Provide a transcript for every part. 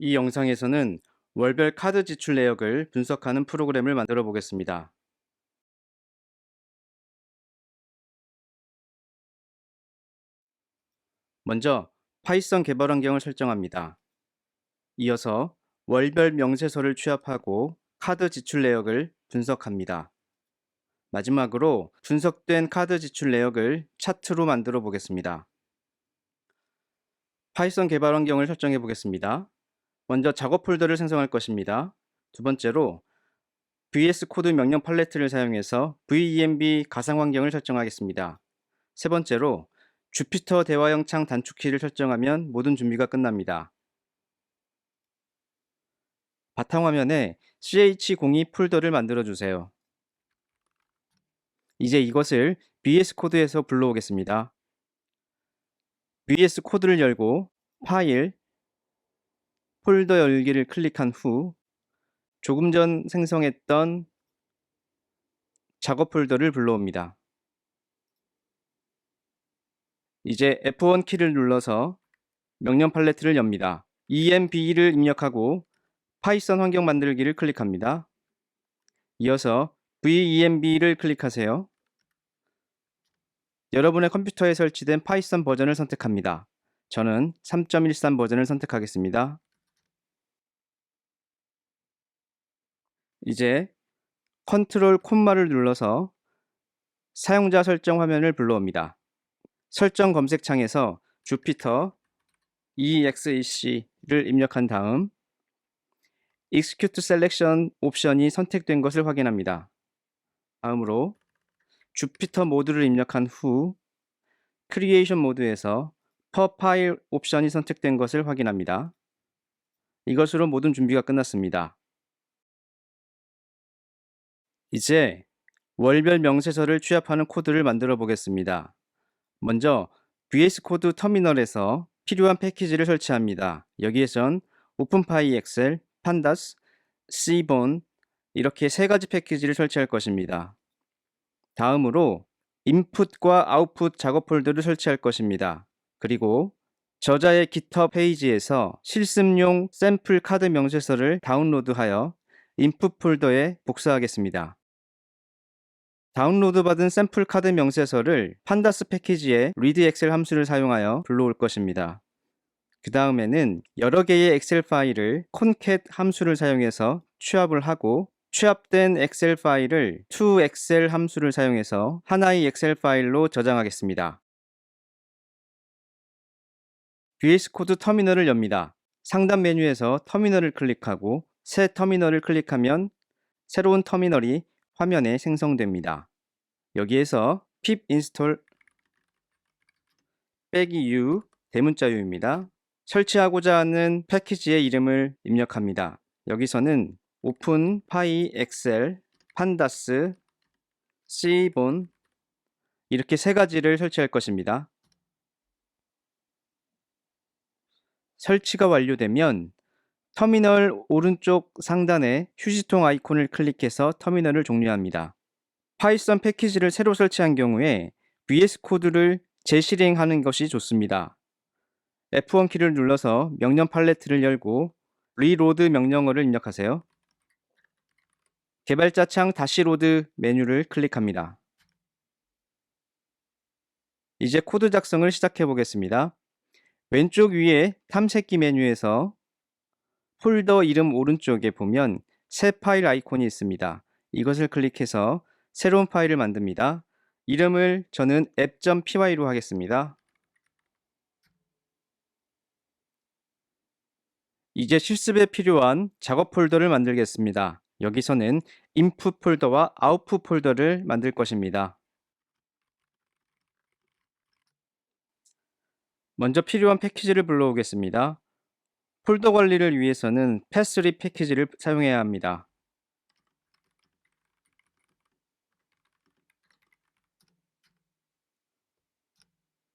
이 영상에서는 월별 카드 지출 내역을 분석하는 프로그램을 만들어 보겠습니다. 먼저 파이썬 개발 환경을 설정합니다. 이어서 월별 명세서를 취합하고 카드 지출 내역을 분석합니다. 마지막으로 분석된 카드 지출 내역을 차트로 만들어 보겠습니다. 파이썬 개발 환경을 설정해 보겠습니다. 먼저 작업 폴더를 생성할 것입니다. 두 번째로 VS 코드 명령 팔레트를 사용해서 VENV 가상 환경을 설정하겠습니다. 세 번째로 주피터 대화형 창 단축키를 설정하면 모든 준비가 끝납니다. 바탕화면에 ch02 폴더를 만들어 주세요. 이제 이것을 VS 코드에서 불러오겠습니다. VS 코드를 열고 파일, 폴더 열기를 클릭한 후 조금 전 생성했던 작업 폴더를 불러옵니다. 이제 F1 키를 눌러서 명령 팔레트를 엽니다. env를 입력하고 파이썬 환경 만들기를 클릭합니다. 이어서 venv를 클릭하세요. 여러분의 컴퓨터에 설치된 파이썬 버전을 선택합니다. 저는 3.13 버전을 선택하겠습니다. 이제 컨트롤 콤마를 눌러서 사용자 설정 화면을 불러옵니다. 설정 검색창에서 주피터 EXEC를 입력한 다음 Execute Selection 옵션이 선택된 것을 확인합니다. 다음으로 주피터 모드를 입력한 후 크리에이션 모드에서 per file 옵션이 선택된 것을 확인합니다. 이것으로 모든 준비가 끝났습니다. 이제 월별 명세서를 취합하는 코드를 만들어 보겠습니다. 먼저 VS 코드 터미널에서 필요한 패키지를 설치합니다. 여기에선 오픈파이엑셀, 판다스, Cbone 이렇게 세 가지 패키지를 설치할 것입니다. 다음으로 인풋과 아웃풋 작업 폴더를 설치할 것입니다. 그리고 저자의 GitHub 페이지에서 실습용 샘플 카드 명세서를 다운로드하여 인풋 폴더에 복사하겠습니다. 다운로드 받은 샘플 카드 명세서를 판다스 패키지에 read 엑셀 함수를 사용하여 불러올 것입니다. 그 다음에는 여러 개의 엑셀 파일을 concat 함수를 사용해서 취합을 하고 취합된 엑셀 파일을 toExcel 함수를 사용해서 하나의 엑셀 파일로 저장하겠습니다. VS 코드 터미널을 엽니다. 상단 메뉴에서 터미널을 클릭하고 새 터미널을 클릭하면 새로운 터미널이 화면에 생성됩니다. 여기에서 pip install -u 대문자 u입니다. 설치하고자 하는 패키지의 이름을 입력합니다. 여기서는 오픈 파이 엑셀, 판다스, Cbone 이렇게 세 가지를 설치할 것입니다. 설치가 완료되면 터미널 오른쪽 상단에 휴지통 아이콘을 클릭해서 터미널을 종료합니다. 파이썬 패키지를 새로 설치한 경우에 VS 코드를 재실행하는 것이 좋습니다. F1 키를 눌러서 명령 팔레트를 열고 reload 명령어를 입력하세요. 개발자 창 다시 로드 메뉴를 클릭합니다. 이제 코드 작성을 시작해 보겠습니다. 왼쪽 위에 탐색기 메뉴에서 폴더 이름 오른쪽에 보면 새 파일 아이콘이 있습니다. 이것을 클릭해서 새로운 파일을 만듭니다. 이름을 저는 app.py로 하겠습니다. 이제 실습에 필요한 작업 폴더를 만들겠습니다. 여기서는 input 폴더와 output 폴더를 만들 것입니다. 먼저 필요한 패키지를 불러오겠습니다. 폴더 관리를 위해서는 pass3 패키지를 사용해야 합니다.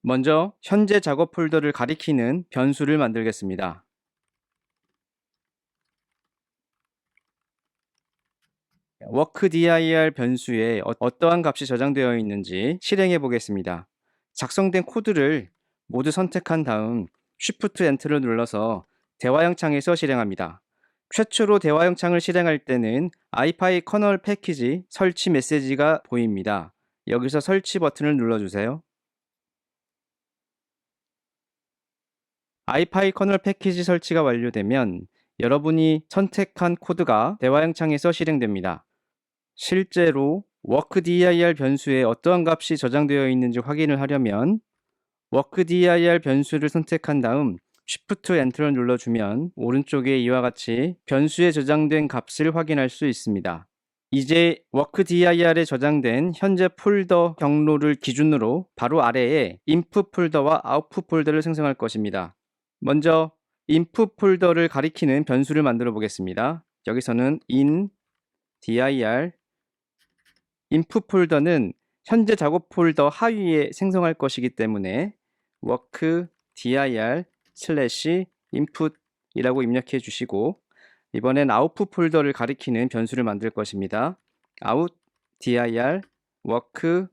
먼저 현재 작업 폴더를 가리키는 변수를 만들겠습니다. workdir 변수에 어떠한 값이 저장되어 있는지 실행해 보겠습니다. 작성된 코드를 모두 선택한 다음 Shift Enter를 눌러서 대화형 창에서 실행합니다. 최초로 대화형 창을 실행할 때는 아이파이 커널 패키지 설치 메시지가 보입니다. 여기서 설치 버튼을 눌러주세요. 아이파이 커널 패키지 설치가 완료되면 여러분이 선택한 코드가 대화형 창에서 실행됩니다. 실제로 workdir 변수에 어떠한 값이 저장되어 있는지 확인을 하려면 workdir 변수를 선택한 다음 Shift Enter를 눌러주면 오른쪽에 이와 같이 변수에 저장된 값을 확인할 수 있습니다. 이제 workdir에 저장된 현재 폴더 경로를 기준으로 바로 아래에 input 폴더와 output 폴더를 생성할 것입니다. 먼저 input 폴더를 가리키는 변수를 만들어 보겠습니다. 여기서는 in dir input 폴더는 현재 작업 폴더 하위에 생성할 것이기 때문에 workdir input 이라고 입력해 주시고 이번엔 output 폴더를 가리키는 변수를 만들 것입니다. out dir workdir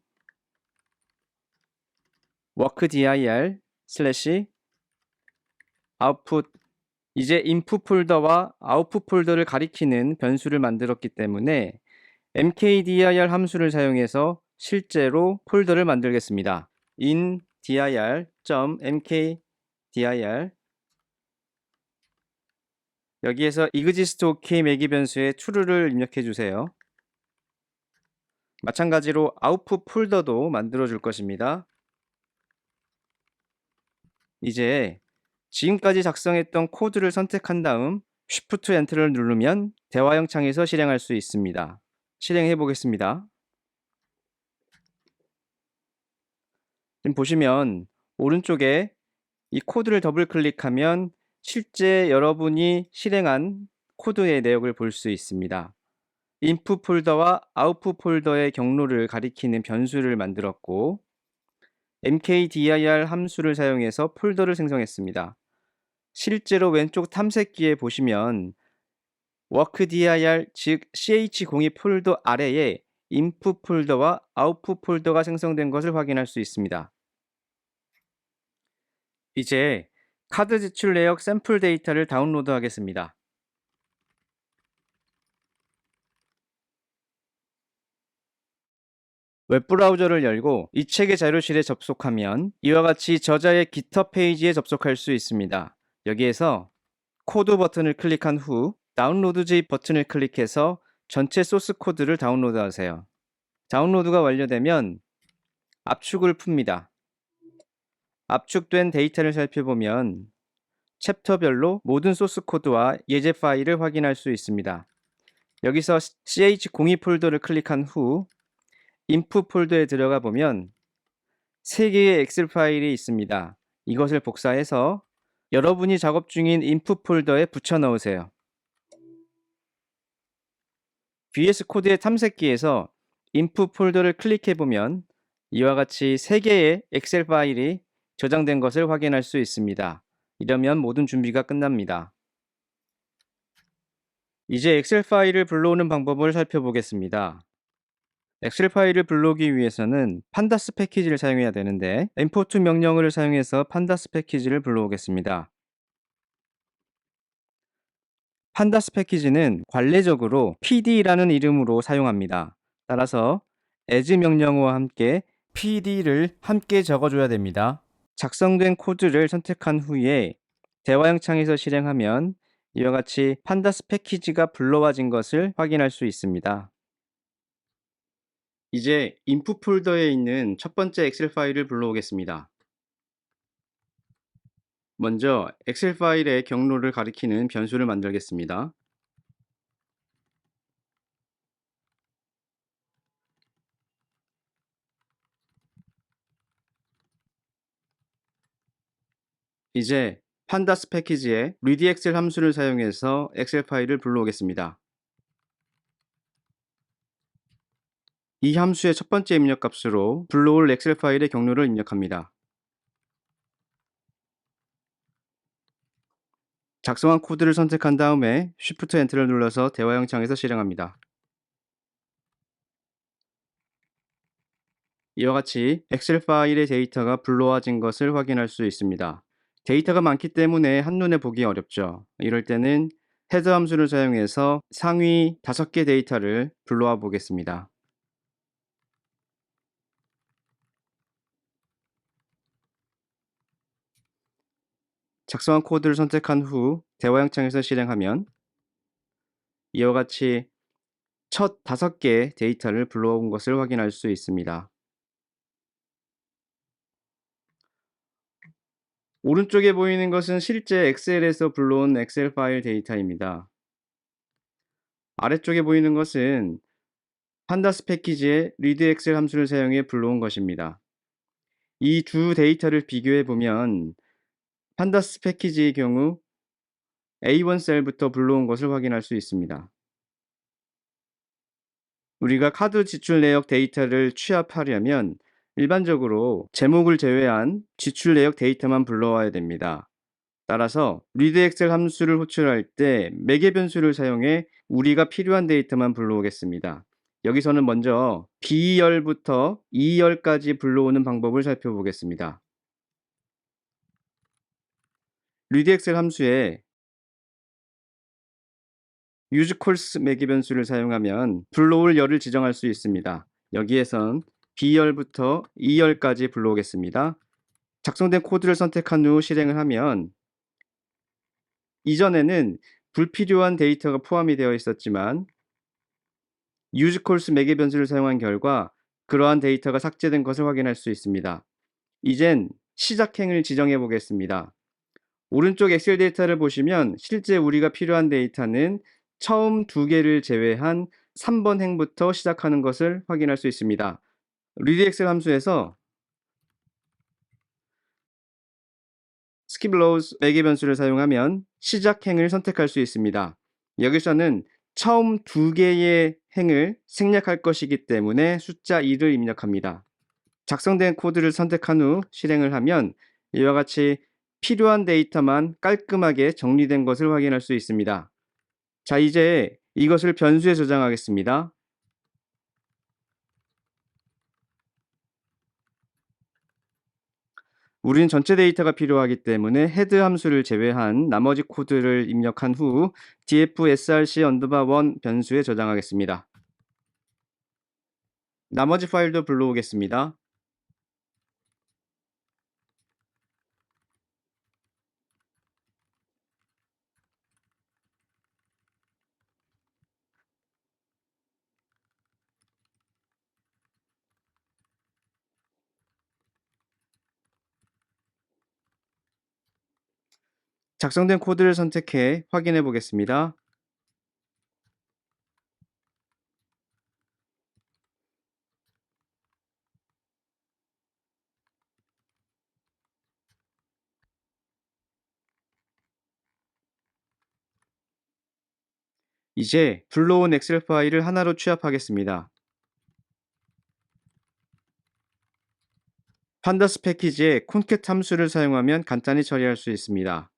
output 이제 input 폴더와 output 폴더를 가리키는 변수를 만들었기 때문에 mkdir 함수를 사용해서 실제로 폴더를 만들겠습니다. in dir.mkdir 여기에서 exist ok 매기 변수에 true를 입력해 주세요. 마찬가지로 output 폴더도 만들어 줄 것입니다. 이제 지금까지 작성했던 코드를 선택한 다음 Shift Enter를 누르면 대화형 창에서 실행할 수 있습니다. 실행해 보겠습니다. 지금 보시면 오른쪽에 이 코드를 더블 클릭하면 실제 여러분이 실행한 코드의 내역을 볼 수 있습니다. input 폴더와 output 폴더의 경로를 가리키는 변수를 만들었고 mkdir 함수를 사용해서 폴더를 생성했습니다. 실제로 왼쪽 탐색기에 보시면 workdir 즉 ch02 폴더 아래에 input 폴더와 output 폴더가 생성된 것을 확인할 수 있습니다. 이제 카드 지출 내역 샘플 데이터를 다운로드 하겠습니다. 웹브라우저를 열고 이 책의 자료실에 접속하면 이와 같이 저자의 GitHub 페이지에 접속할 수 있습니다. 여기에서 코드 버튼을 클릭한 후 다운로드 버튼을 클릭해서 전체 소스 코드를 다운로드하세요. 다운로드가 완료되면 압축을 풉니다. 압축된 데이터를 살펴보면 챕터별로 모든 소스 코드와 예제 파일을 확인할 수 있습니다. 여기서 ch02 폴더를 클릭한 후 input 폴더에 들어가 보면 3개의 엑셀 파일이 있습니다. 이것을 복사해서 여러분이 작업 중인 input 폴더에 붙여 넣으세요. VS 코드의 탐색기에서 input 폴더를 클릭해 보면 이와 같이 3개의 엑셀 파일이 저장된 것을 확인할 수 있습니다. 이러면 모든 준비가 끝납니다. 이제 엑셀 파일을 불러오는 방법을 살펴보겠습니다. 엑셀 파일을 불러오기 위해서는 판다스 패키지를 사용해야 되는데 import 명령어를 사용해서 판다스 패키지를 불러오겠습니다. 판다스 패키지는 관례적으로 pd라는 이름으로 사용합니다. 따라서 as 명령어와 함께 pd를 함께 적어줘야 됩니다. 작성된 코드를 선택한 후에 대화형 창에서 실행하면 이와 같이 판다스 패키지가 불러와진 것을 확인할 수 있습니다. 이제 input 폴더에 있는 첫 번째 엑셀 파일을 불러오겠습니다. 먼저 엑셀 파일의 경로를 가리키는 변수를 만들겠습니다. 이제 판다스 패키지에 readexcel 함수를 사용해서 엑셀 파일을 불러오겠습니다. 이 함수의 첫 번째 입력 값으로 불러올 엑셀 파일의 경로를 입력합니다. 작성한 코드를 선택한 다음에 Shift Enter를 눌러서 대화형 창에서 실행합니다. 이와 같이 엑셀 파일의 데이터가 불러와진 것을 확인할 수 있습니다. 데이터가 많기 때문에 한눈에 보기 어렵죠. 이럴 때는 헤드 함수를 사용해서 상위 5개 데이터를 불러와 보겠습니다. 작성한 코드를 선택한 후 대화형 창에서 실행하면 이와 같이 첫 5개 데이터를 불러온 것을 확인할 수 있습니다. 오른쪽에 보이는 것은 실제 엑셀에서 불러온 엑셀 파일 데이터입니다. 아래쪽에 보이는 것은 판다스 패키지의 리드 엑셀 함수를 사용해 불러온 것입니다. 이 두 데이터를 비교해 보면 판다스 패키지의 경우 A1 셀부터 불러온 것을 확인할 수 있습니다. 우리가 카드 지출 내역 데이터를 취합하려면 일반적으로 제목을 제외한 지출 내역 데이터만 불러와야 됩니다. 따라서 read 엑셀 함수를 호출할 때 매개 변수를 사용해 우리가 필요한 데이터만 불러오겠습니다. 여기서는 먼저 B열부터 E열까지 불러오는 방법을 살펴보겠습니다. read 엑셀 함수에 useCourse 매개 변수를 사용하면 불러올 열을 지정할 수 있습니다. 여기에선 B열부터 E열까지 불러오겠습니다. 작성된 코드를 선택한 후 실행을 하면 이전에는 불필요한 데이터가 포함이 되어 있었지만 useCourse 매개 변수를 사용한 결과 그러한 데이터가 삭제된 것을 확인할 수 있습니다. 이젠 시작행을 지정해 보겠습니다. 오른쪽 엑셀 데이터를 보시면 실제 우리가 필요한 데이터는 처음 2개를 제외한 3번 행부터 시작하는 것을 확인할 수 있습니다. read 엑셀 함수에서 skip rows 매개 변수를 사용하면 시작행을 선택할 수 있습니다. 여기서는 처음 2개의 행을 생략할 것이기 때문에 숫자 2를 입력합니다. 작성된 코드를 선택한 후 실행을 하면 이와 같이 필요한 데이터만 깔끔하게 정리된 것을 확인할 수 있습니다. 자, 이제 이것을 변수에 저장하겠습니다. 우리는 전체 데이터가 필요하기 때문에 헤드 함수를 제외한 나머지 코드를 입력한 후 df-src_1 변수에 저장하겠습니다. 나머지 파일도 불러오겠습니다. 작성된 코드를 선택해 확인해 보겠습니다. 이제 불러온 엑셀 파일을 하나로 취합하겠습니다. 판다스 패키지에 concat 함수를 사용하면 간단히 처리할 수 있습니다.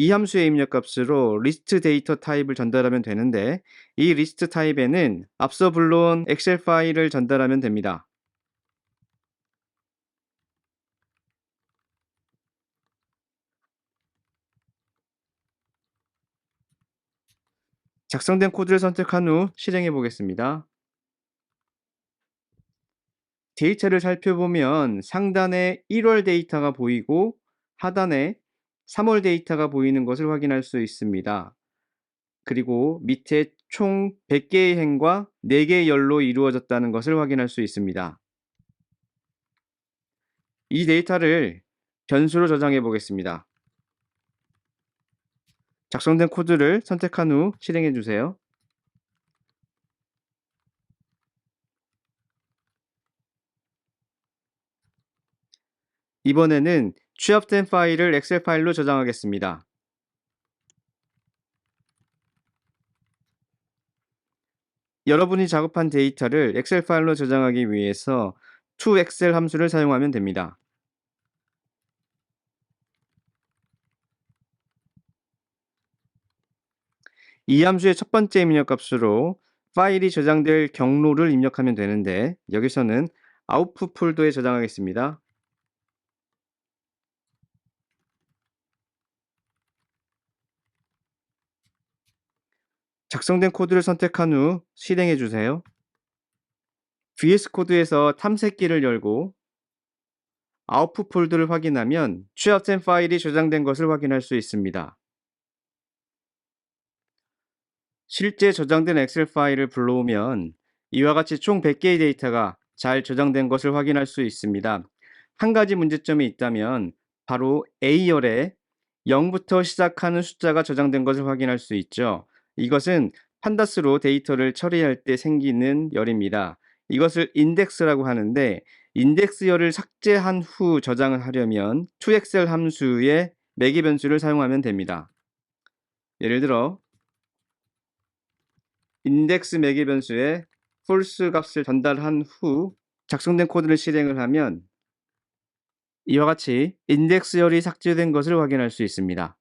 이 함수의 입력값으로 리스트 데이터 타입을 전달하면 되는데 이 리스트 타입에는 앞서 불러온 엑셀 파일을 전달하면 됩니다. 작성된 코드를 선택한 후 실행해 보겠습니다. 데이터를 살펴보면 상단에 1월 데이터가 보이고 하단에 3월 데이터가 보이는 것을 확인할 수 있습니다. 그리고 밑에 총 100개의 행과 4개의 열로 이루어졌다는 것을 확인할 수 있습니다. 이 데이터를 변수로 저장해 보겠습니다. 작성된 코드를 선택한 후 실행해 주세요. 이번에는 취합된 파일을 엑셀 파일로 저장하겠습니다. 여러분이 작업한 데이터를 엑셀 파일로 저장하기 위해서 toExcel 함수를 사용하면 됩니다. 이 함수의 첫 번째 입력값으로 파일이 저장될 경로를 입력하면 되는데 여기서는 아웃풋 폴더에 저장하겠습니다. 작성된 코드를 선택한 후 실행해 주세요. VS 코드에서 탐색기를 열고 아웃풋 폴더를 확인하면 취합된 파일이 저장된 것을 확인할 수 있습니다. 실제 저장된 엑셀 파일을 불러오면 이와 같이 총 100개의 데이터가 잘 저장된 것을 확인할 수 있습니다. 한 가지 문제점이 있다면 바로 A열에 0부터 시작하는 숫자가 저장된 것을 확인할 수 있죠. 이것은 판다스로 데이터를 처리할 때 생기는 열입니다. 이것을 인덱스라고 하는데 인덱스열을 삭제한 후 저장을 하려면 toExcel 함수의 매개 변수를 사용하면 됩니다. 예를 들어 인덱스 매개 변수에 false 값을 전달한 후 작성된 코드를 실행을 하면 이와 같이 인덱스열이 삭제된 것을 확인할 수 있습니다.